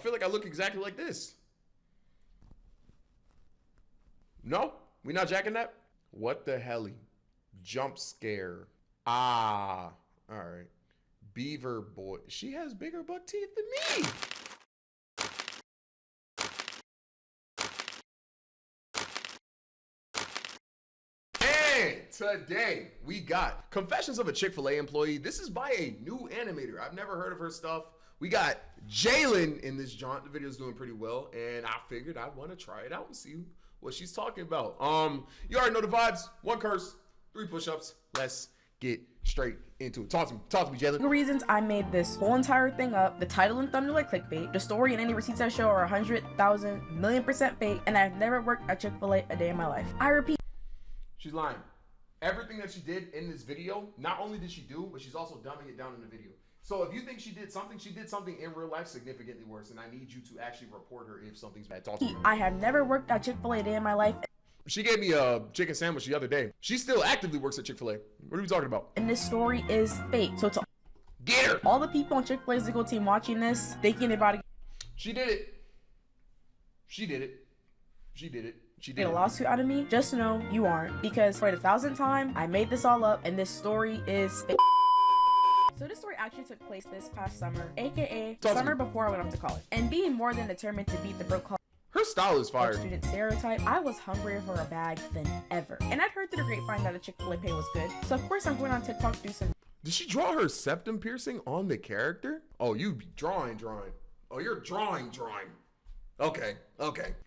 feel like I look exactly like this. No? We not jacking that? What the helly? Jump scare. Ah. All right. Beaver boy. She has bigger buck teeth than me. And today we got Confessions of a Chick-Fil-A Employee. This is by a new animator. I've never heard of her stuff. We got Jalen in this jaunt. The video's doing pretty well, and I figured I'd want to try it out and see what she's talking about. You already know the vibes. 1 curse, 3 push-ups. Let's get straight into it. Talk to me, Jalen. The reasons I made this whole entire thing up, the title and thumbnail are clickbait, the story and any receipts I show are 100,000 million% fake, and I've never worked at Chick-fil-A a day in my life. I repeat. She's lying. Everything that she did in this video, not only did she do, but she's also dumbing it down in the video. So if you think she did something in real life significantly worse, and I need you to actually report her if something's bad. Talk to me. I have never worked at Chick-fil-A a day in my life. She gave me a chicken sandwich the other day. She still actively works at Chick-fil-A. What are we talking about? And this story is fake. So to get her. All the people on Chick-fil-A's legal team watching this, thinking they're about to She did it. She did it. She did it. She did get a lawsuit out of me, just know you aren't. Because for the 1,000th time, I made this all up and this story is fake. So this story actually took place this past summer, aka summer before I went off to college. And being more than determined to beat the broke college her style is fire student stereotype, I was hungrier for a bag than ever. And I'd heard through the grapevine that a Chick-fil-A pay was good. So of course I'm going on TikTok to do some. Did she draw her septum piercing on the character? Oh, you be drawing. Oh, you're drawing. Okay.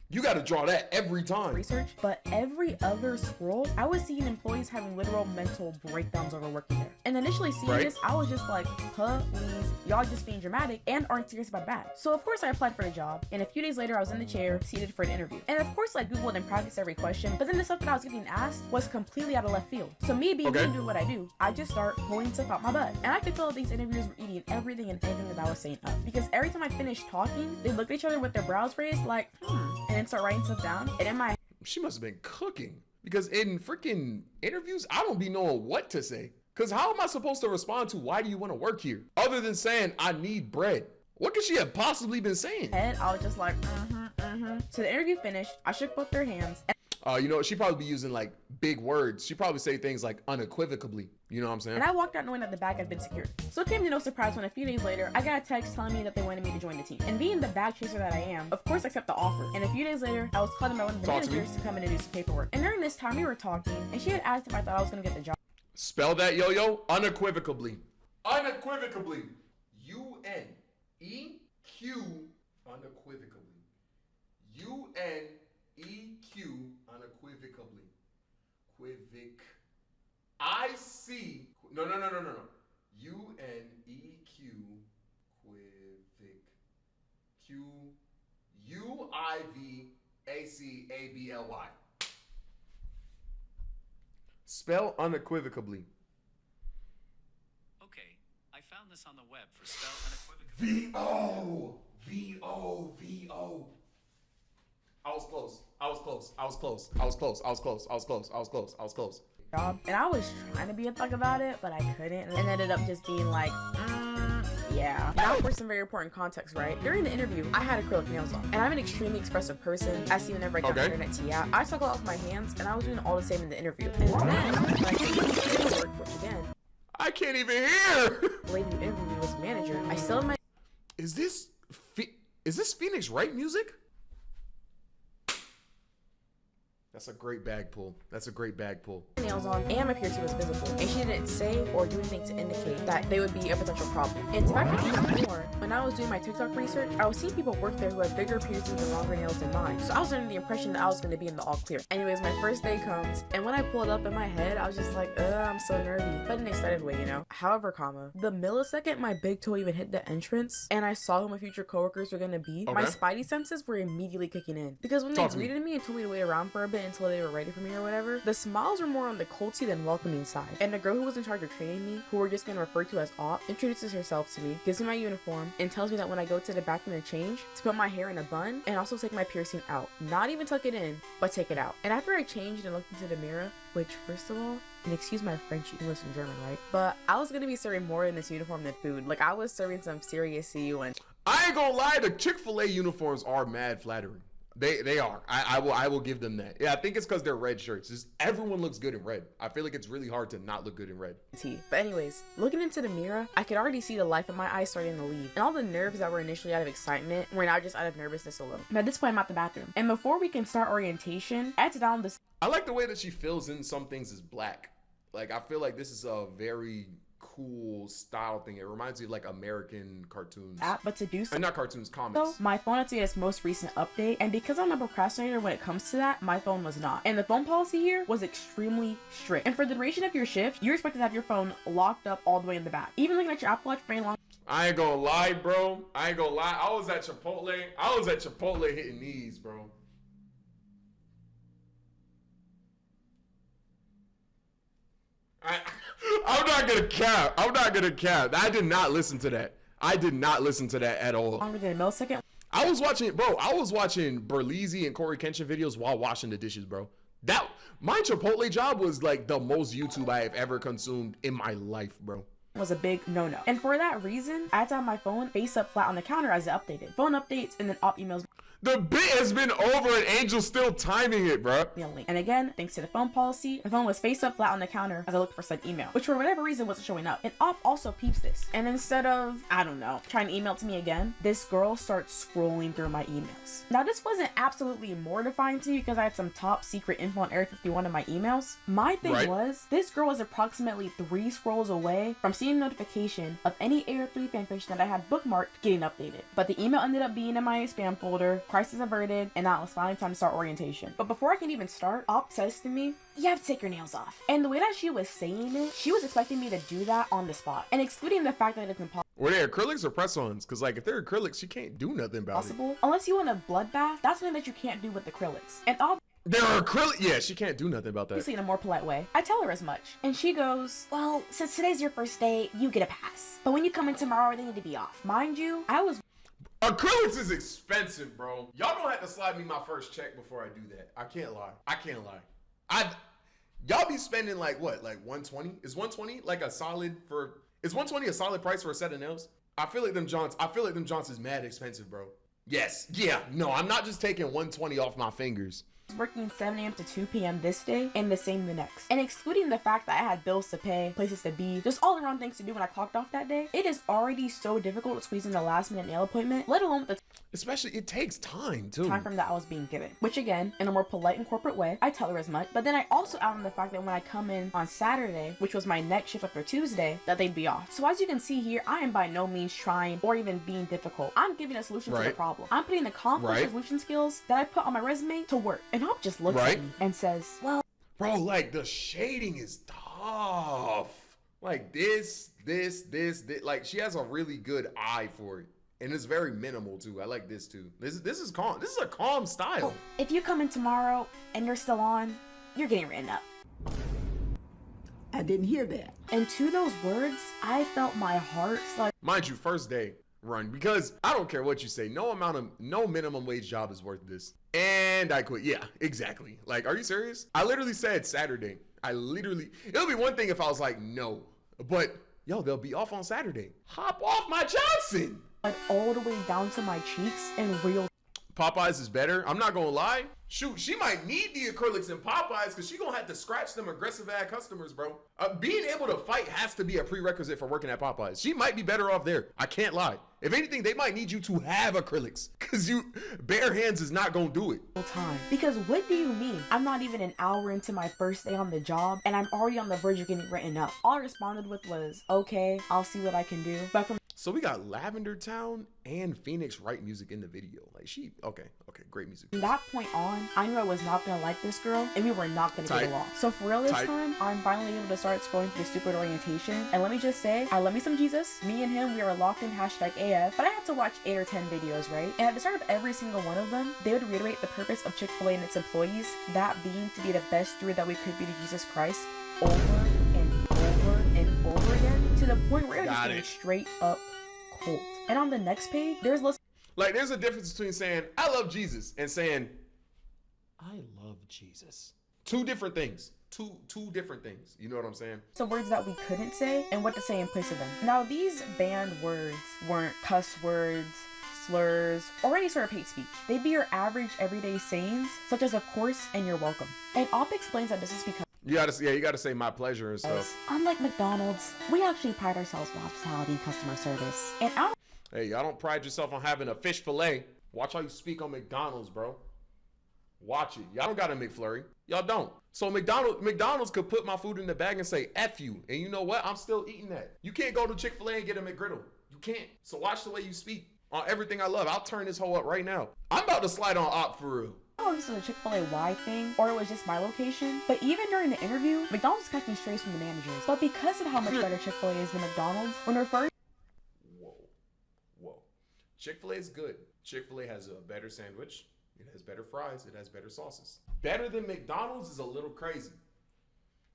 You got to draw that every time. Research, but every other scroll, I was seeing employees having literal mental breakdowns over working there. And initially seeing this, I was just like, please, y'all just being dramatic and aren't serious about bad. So of course I applied for the job, and a few days later I was in the chair, seated for an interview. And of course I Googled and practiced every question, but then the stuff that I was getting asked was completely out of left field. So me being me doing what I do, I just start pulling stuff out my butt. And I could tell these interviewers were eating everything and anything that I was saying up. Because every time I finished talking, they looked at each other with their brows raised like, and then start writing stuff down. And in my she must have been cooking, because in freaking interviews I don't be knowing what to say. Because how am I supposed to respond to why do you want to work here other than saying I need bread? What could she have possibly been saying? And I was just like So the interview finished, I shook both their hands. You know, she'd probably be using like big words. She'd probably say things like unequivocally. You know what I'm saying? And I walked out knowing that the bag had been secured. So it came to no surprise when a few days later, I got a text telling me that they wanted me to join the team. And being the bag chaser that I am, of course I accept the offer. And a few days later, I was called in by one of the managers to come in and do some paperwork. And during this time, we were talking, and she had asked if I thought I was going to get the job. Spell that, Yo-Yo. Unequivocally. Unequivocally. U-N-E-Q. Unequivocally. U-N-E-Q. Unequivocally. Quivic. I see. No. U-N-E-Q. Quivic. Q-U-I-V-A-C-A-B-L-Y. Spell unequivocally. Okay, I found this on the web for spell unequivocally. V-O. I was close. Job. And I was trying to be a thug about it, but I couldn't. And ended up just being like, yeah. Now for some very important context, right? During the interview, I had acrylic nails on. And I'm an extremely expressive person. I see whenever I come to the internet to I talk a lot with my hands, and I was doing all the same in the interview. And then, when I came to the paperwork, which again, I can't even hear. The lady who interviewed me was the manager. I still had my... Is this Phoenix Wright music? That's a great bag pull. Nails on and my piercing was visible, and she didn't say or do anything to indicate that they would be a potential problem. And to back up even more, when I was doing my TikTok research, I was seeing people work there who had bigger piercings and longer nails than mine. So I was under the impression that I was going to be in the all clear. Anyways, my first day comes, and when I pulled up in my head, I was just like, I'm so nervy, but in an excited way, you know. However, the millisecond my big toe even hit the entrance, and I saw who my future coworkers were going to be, my spidey senses were immediately kicking in. Because when they greeted me and told me to wait around for a bit until they were ready for me or whatever, the smiles were more on the culty than welcoming side. And the girl who was in charge of training me, who we're just gonna refer to as Op, introduces herself to me, gives me my uniform, and tells me that when I go to the bathroom to change, to put my hair in a bun and also take my piercing out. Not even tuck it in, but take it out. And after I changed and looked into the mirror, which first of all, and excuse my French, you can listen German, right? But I was gonna be serving more in this uniform than food. Like I was serving some serious CU and I ain't gonna lie, the Chick-Fil-A uniforms are mad flattering. They are. I will give them that. Yeah, I think it's because they're red shirts. Just everyone looks good in red. I feel like it's really hard to not look good in red. But anyways, looking into the mirror, I could already see the life in my eyes starting to leave. And all the nerves that were initially out of excitement were now just out of nervousness alone. And at this point, I'm at the bathroom. And before we can start orientation, I had to download this. I like the way that she fills in some things as black. Like, I feel like this is a very cool style thing. It reminds me of like American cartoons. But to do so, not cartoons, comics. So my phone had to get its most recent update, and because I'm a procrastinator when it comes to that, my phone was not. And the phone policy here was extremely strict. And for the duration of your shift, you're expected to have your phone locked up all the way in the back. Even looking at your Apple Watch for any long. I ain't gonna lie, bro. I ain't gonna lie. I was at Chipotle hitting knees, bro. I'm not gonna cap. I did not listen to that. At all. Longer than a millisecond. I was watching Berlizzi and Corey Kenshin videos while washing the dishes, bro. My Chipotle job was like the most YouTube I have ever consumed in my life, bro. Was a big no-no. And for that reason, I had to have my phone face up flat on the counter as it updated. Phone updates and then op emails. The bit has been over and Angel's still timing it, bro. And again, thanks to the phone policy, my phone was face up flat on the counter as I looked for said email, which for whatever reason wasn't showing up. And op also peeps this. And instead of, I don't know, trying to email to me again, this girl starts scrolling through my emails. Now this wasn't absolutely mortifying to me because I had some top secret info on Area 51 in my emails. My thing was, this girl was approximately 3 scrolls away from seeing a notification of any Area 3 fanfiction that I had bookmarked getting updated. But the email ended up being in my spam folder, crisis averted, and now it's finally time to start orientation. But before I can even start, Op says to me, you have to take your nails off. And the way that she was saying it, she was expecting me to do that on the spot. And excluding the fact that it's impossible. Were they acrylics or press-ons? Because like if they're acrylics, she can't do nothing about it. Unless you want a bloodbath, that's something that you can't do with acrylics. And they're acrylic. Yeah, she can't do nothing about that. Obviously in a more polite way. I tell her as much. And she goes, well, since today's your first day, you get a pass. But when you come in tomorrow, they need to be off. Mind you, acrylics is expensive, bro. Y'all don't have to slide me my first check before I do that. I can't lie. Y'all be spending like what? Like 120? Is 120 like a solid for? Is 120 a solid price for a set of nails? I feel like them Johnts is mad expensive, bro. Yes. Yeah. No, I'm not just taking 120 off my fingers. Working 7 a.m. to 2 p.m. this day and the same the next. And excluding the fact that I had bills to pay, places to be, just all around things to do when I clocked off that day, it is already so difficult to squeeze in a last minute nail appointment, let alone with the especially it takes time too. Time frame that I was being given. Which again, in a more polite and corporate way, I tell her as much. But then I also out on the fact that when I come in on Saturday, which was my next shift after Tuesday, that they'd be off. So as you can see here, I am by no means trying or even being difficult. I'm giving a solution to the problem. I'm putting the conflict resolution skills that I put on my resume to work. And Hop just looks at me and says, well, bro, like the shading is tough. Like this, like she has a really good eye for it. And it's very minimal too. I like this too. This is calm. This is a calm style. Well, if you come in tomorrow and you're still on, you're getting written up. I didn't hear that. And to those words, I felt my heart start. Mind you, first day run, because I don't care what you say. No minimum wage job is worth this. And I quit. Yeah, exactly. Like, are you serious? I literally said Saturday. It'll be one thing if I was like, no, but yo, they'll be off on Saturday. Hop off my Johnson. Like all the way down to my cheeks and real. Popeyes is better. I'm not gonna lie. Shoot, she might need the acrylics in Popeyes because she gonna have to scratch them aggressive ass customers, bro. Being able to fight has to be a prerequisite for working at Popeyes. She might be better off there. I can't lie. If anything, they might need you to have acrylics because bare hands is not gonna do it. Time. Because what do you mean? I'm not even an hour into my first day on the job and I'm already on the verge of getting written up. All I responded with was, okay, I'll see what I can do. But from so we got Lavender Town and Phoenix write music in the video. Like okay, great music. From that point on, I knew I was not gonna like this girl and we were not gonna get along. So for real this time, I'm finally able to start scrolling through the stupid orientation. And let me just say, I love me some Jesus. Me and him, we are locked in #AF. But I had to watch 8 or 10 videos, right? And at the start of every single one of them, they would reiterate the purpose of Chick-Fil-A and its employees, that being to be the best steward that we could be to Jesus Christ, over and over and over again, to the point where it was just getting straight up cold. And on the next page, there's a difference between saying I love Jesus and saying I love Jesus. Two different things. Two different things. You know what I'm saying? So words that we couldn't say and what to say in place of them. Now these banned words weren't cuss words, slurs, or any sort of hate speech. They'd be your average everyday sayings, such as of course and you're welcome. And Op explains that this is because You gotta say my pleasure and stuff. unlike McDonald's, we actually pride ourselves on hospitality and customer service. And I Hey, y'all don't pride yourself on having a fish fillet. Watch how you speak on McDonald's, bro. Watch it. Y'all don't got a McFlurry. Y'all don't. So McDonald's could put my food in the bag and say F you. And you know what? I'm still eating that. You can't go to Chick-Fil-A and get a McGriddle. You can't. So watch the way you speak on everything I love. I'll turn this hoe up right now. I'm about to slide on Op for real. don't know if this was a Chick-Fil-A wide thing or it was just my location, but even during the interview, McDonald's kept me straight from the managers. But because of how much better Chick-Fil-A is than McDonald's, when referring Whoa. Chick-fil-A is good. Chick-fil-A has a better sandwich. It has better fries. It has better sauces. Better than McDonald's is a little crazy.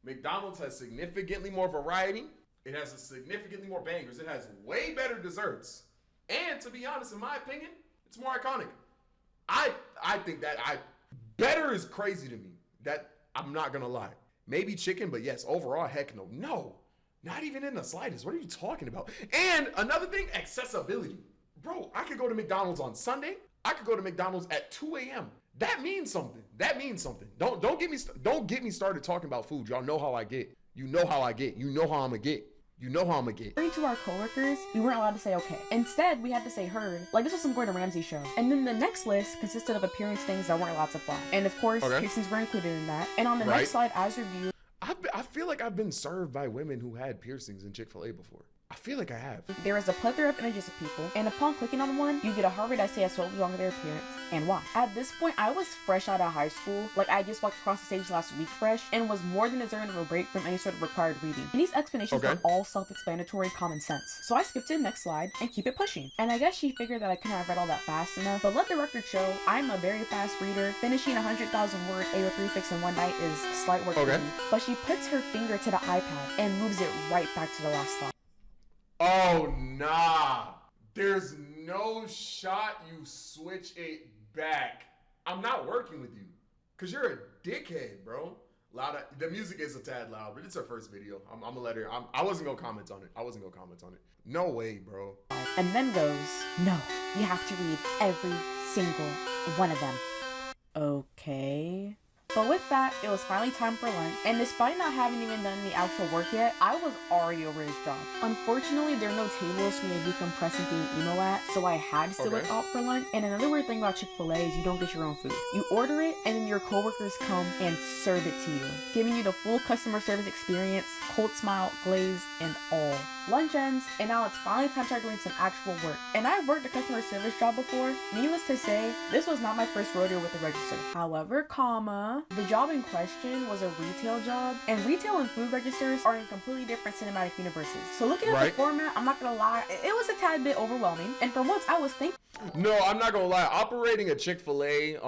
McDonald's has significantly more variety. It has significantly more bangers. It has way better desserts. And to be honest, in my opinion, it's more iconic. I think that better is crazy to me. That I'm not gonna lie. Maybe chicken, but yes, overall, heck no. No, not even in the slightest. What are you talking about? And another thing, accessibility. Bro, I could go to McDonald's on Sunday. I could go to McDonald's at 2 a.m. That means something. That means something. Don't get me started talking about food. Y'all know how I get. You know how I get. You know how I'm gonna get. You know how I'm gonna get. to our coworkers, we weren't allowed to say okay. Instead, we had to say heard, like this was some Gordon Ramsay show. And then the next list consisted of appearance things that weren't allowed to fly. And of course, piercings were included in that. And on the next slide, as reviewed, I feel like I've been served by women who had piercings in Chick-fil-A before. I feel like I have. there is a plethora of images of people, and upon clicking on one, you get a Harvard essay as to what was wrong with their appearance and why. At this point, I was fresh out of high school, like I just walked across the stage last week fresh, and was more than deserving of a break from any sort of required reading. And these explanations were all self-explanatory common sense. So I skipped to the next slide and keep it pushing. And I guess she figured that I couldn't have read all that fast enough, but let the record show, I'm a very fast reader. Finishing 100,000 word A prefix in one night is slight work for me. But she puts her finger to the iPad and moves it right back to the last slide. Oh, nah. There's no shot you switch it back. I'm not working with you. Because you're a dickhead, bro. The music is a tad loud, but it's her first video. I'm going to let her. I wasn't going to comment on it. No way, bro. And then goes, no, you have to read every single one of them. Okay. But with that, it was finally time for lunch, and despite not having even done the actual work yet, I was already over his job. Unfortunately, there are no tables for me to decompress and being emo at, so I had to sit with Op for lunch. And another weird thing about Chick-fil-A is you don't get your own food. You order it, and then your coworkers come and serve it to you, giving you the full customer service experience, cold smile, glaze, and all. Lunch ends, and now it's finally time to start doing some actual work. And I've worked a customer service job before. Needless to say, this was not my first rodeo with the register. However, the job in question was a retail job, and retail and food registers are in completely different cinematic universes. So looking at the format, I'm not gonna lie, it was a tad bit overwhelming, and for once I was thinking. No, I'm not gonna lie. Operating a Chick-fil-A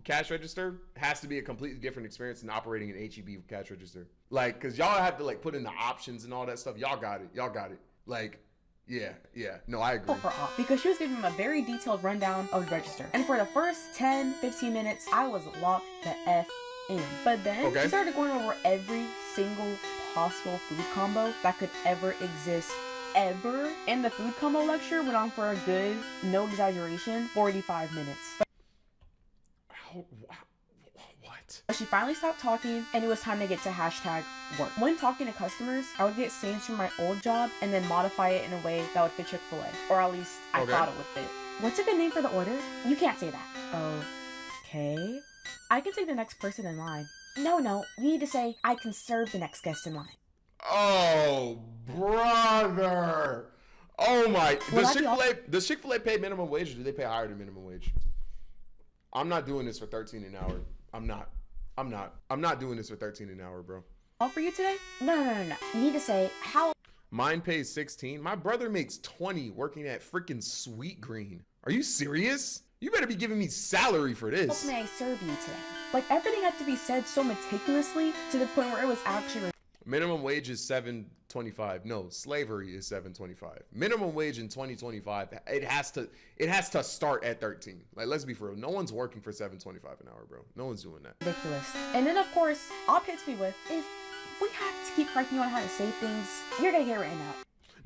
cash register has to be a completely different experience than operating an H-E-B cash register. Like, cause y'all have to like put in the options and all that stuff. Y'all got it. Like, yeah. No, I agree. For Op, because she was giving him a very detailed rundown of the register. And for the first 10-15 minutes, I was locked the F in. But then she started going over every single possible food combo that could ever exist. Ever. And the food combo lecture went on for a good, no exaggeration, 45 minutes. But she finally stopped talking, and it was time to get to #work. When talking to customers, I would get sayings from my old job and then modify it in a way that would fit Chick-fil-A. Or at least I thought it would fit. What's a good name for the order? You can't say that. Okay. I can say the next person in line. No, you need to say, I can serve the next guest in line. Oh, brother. Oh my. Does Chick-fil-A pay minimum wage, or do they pay higher than minimum wage? I'm not doing this for $13 an hour. I'm not doing this for $13 an hour, bro. All for you today? No. You need to say how. Mine pays 16. My brother makes 20 working at freaking Sweet Green. Are you serious? You better be giving me salary for this. How may I serve you today? Like, everything had to be said so meticulously to the point where it was actually. Minimum wage is $7.25. No, slavery is $7.25. Minimum wage in 2025, it has to start at 13. Like, let's be for real. No one's working for $7.25 an hour, bro. No one's doing that. Ridiculous. And then of course, Op hits me with, if we have to keep correcting you on how to say things, you're gonna get written up.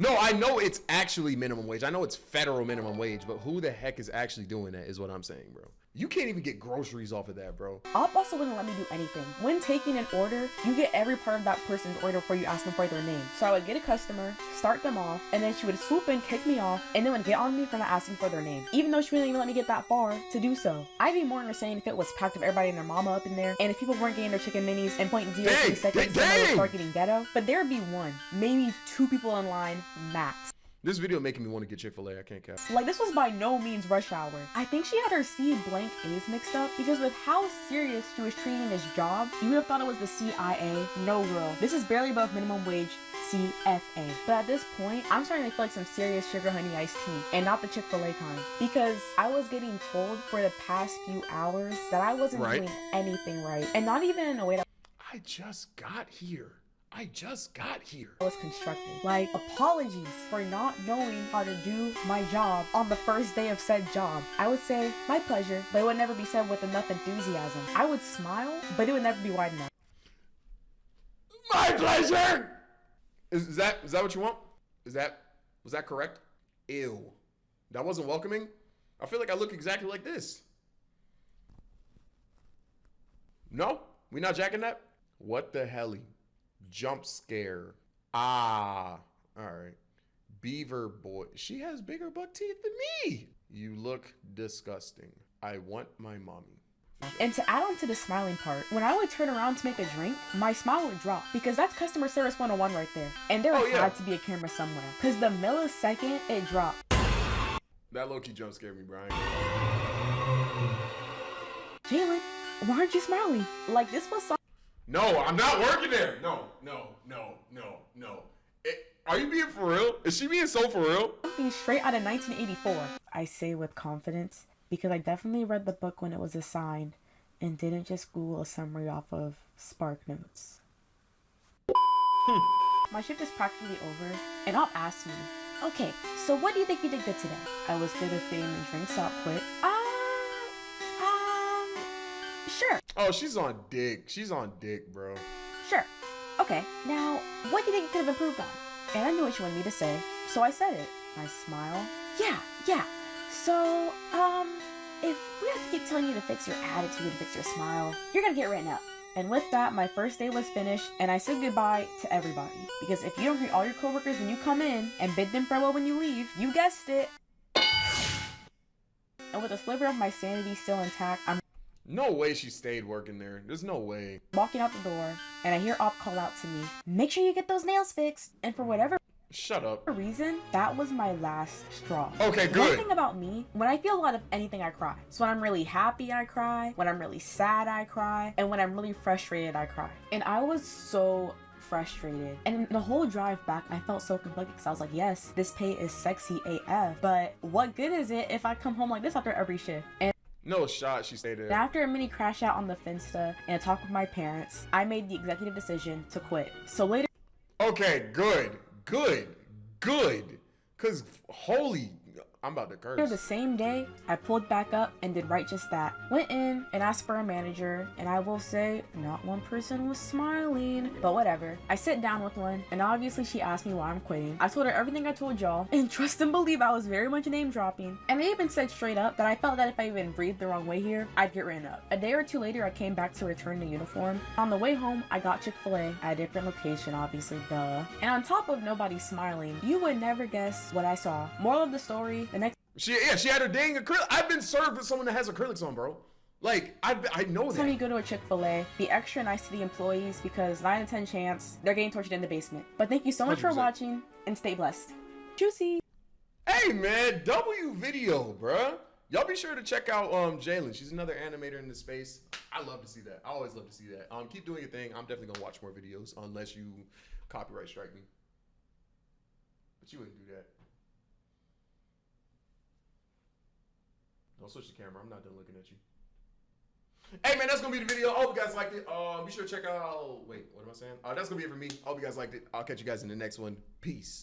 No, I know it's actually minimum wage. I know it's federal minimum wage, but who the heck is actually doing that is what I'm saying, bro. You can't even get groceries off of that, bro. Op also wouldn't let me do anything. When taking an order, you get every part of that person's order before you ask them for their name. So I would get a customer, start them off, and then she would swoop in, kick me off, and then would get on me for not asking for their name. Even though she wouldn't even let me get that far to do so. I'd be more understanding if it was packed with everybody and their mama up in there, and if people weren't getting their chicken minis in 0.03 seconds, then they would start getting ghetto. But there'd be one, maybe two people in line, max. This video making me want to get Chick-Fil-A. I can't cap. Like, this was by no means rush hour. I think she had her C blank A's mixed up because with how serious she was treating this job, you would have thought it was the CIA. No, girl. This is barely above minimum wage CFA. But at this point, I'm starting to feel like some serious sugar honey iced tea and not the Chick-fil-A kind. Because I was getting told for the past few hours that I wasn't doing anything right. And not even in a way that I just got here. I was constructive. Like, apologies for not knowing how to do my job on the first day of said job. I would say, my pleasure, but it would never be said with enough enthusiasm. I would smile, but it would never be wide enough. My pleasure! Is that what you want? Was that correct? Ew. That wasn't welcoming? I feel like I look exactly like this. No? We not jacking that? What the helly? Jump scare. Ah. Alright. Beaver boy. She has bigger buck teeth than me. You look disgusting. I want my mommy. And to add on to the smiling part, when I would turn around to make a drink, my smile would drop because that's customer service 101 right there. And there had to be a camera somewhere because the millisecond it dropped. That low-key jump scared me, Brian. Jalen, why aren't you smiling? Like, this was something. No, I'm not working there. No. Are you being for real? Is she being so for real? Something straight out of 1984. I say with confidence because I definitely read the book when it was assigned and didn't just Google a summary off of Spark Notes. My shift is practically over, and Op asked me, okay, so what do you think you did good today? I was good with getting the drinks out quick. Sure. Oh, she's on dick. She's on dick, bro. Sure. Okay, now, what do you think you could have improved on? And I knew what she wanted me to say, so I said it. I smile. Yeah. So, if we have to keep telling you to fix your attitude and fix your smile, you're gonna get written up. And with that, my first day was finished, and I said goodbye to everybody. Because if you don't greet all your coworkers when you come in, and bid them farewell when you leave, you guessed it. And with a sliver of my sanity still intact, I'm no way she stayed working there. There's no way. walking out the door, and I hear Op call out to me, make sure you get those nails fixed. And for whatever Shut up. reason, that was my last straw. Okay, One good. thing about me, when I feel a lot of anything, I cry. So when I'm really happy, I cry. When I'm really sad, I cry. And when I'm really frustrated, I cry. And I was so frustrated. And the whole drive back, I felt so conflicted because I was like, yes, this pay is sexy AF, but what good is it if I come home like this after every shift? And No shot she stayed there. after a mini crash out on the Finsta and a talk with my parents, I made the executive decision to quit. So later Okay, good. Cause holy, I'm about to curse. the same day, I pulled back up and did right just that. Went in and asked for a manager, and I will say, not one person was smiling, but whatever. I sit down with one, and obviously she asked me why I'm quitting. I told her everything I told y'all, and trust and believe I was very much name dropping. And I even said straight up that I felt that if I even breathed the wrong way here, I'd get written up. A day or two later, I came back to return the uniform. On the way home, I got Chick-fil-A at a different location, obviously, duh. And on top of nobody smiling, you would never guess what I saw. Moral of the story, the next She had her dang acrylic. I've been served with someone that has acrylics on, bro. Like, I know time you that. go to a Chick-fil-A, be extra nice to the employees because 9 in 10 chance they're getting tortured in the basement. But thank you so much for 100%. watching and stay blessed. Juicy! Hey man, W video, bruh. Y'all be sure to check out Jalen. She's another animator in this space. I love to see that. I always love to see that. Keep doing your thing. I'm definitely gonna watch more videos unless you copyright strike me. But you wouldn't do that. Don't switch the camera. I'm not done looking at you. Hey man, that's gonna be the video. I hope you guys liked it. Be sure to check out. Wait, what am I saying? That's gonna be it for me. I hope you guys liked it. I'll catch you guys in the next one. Peace.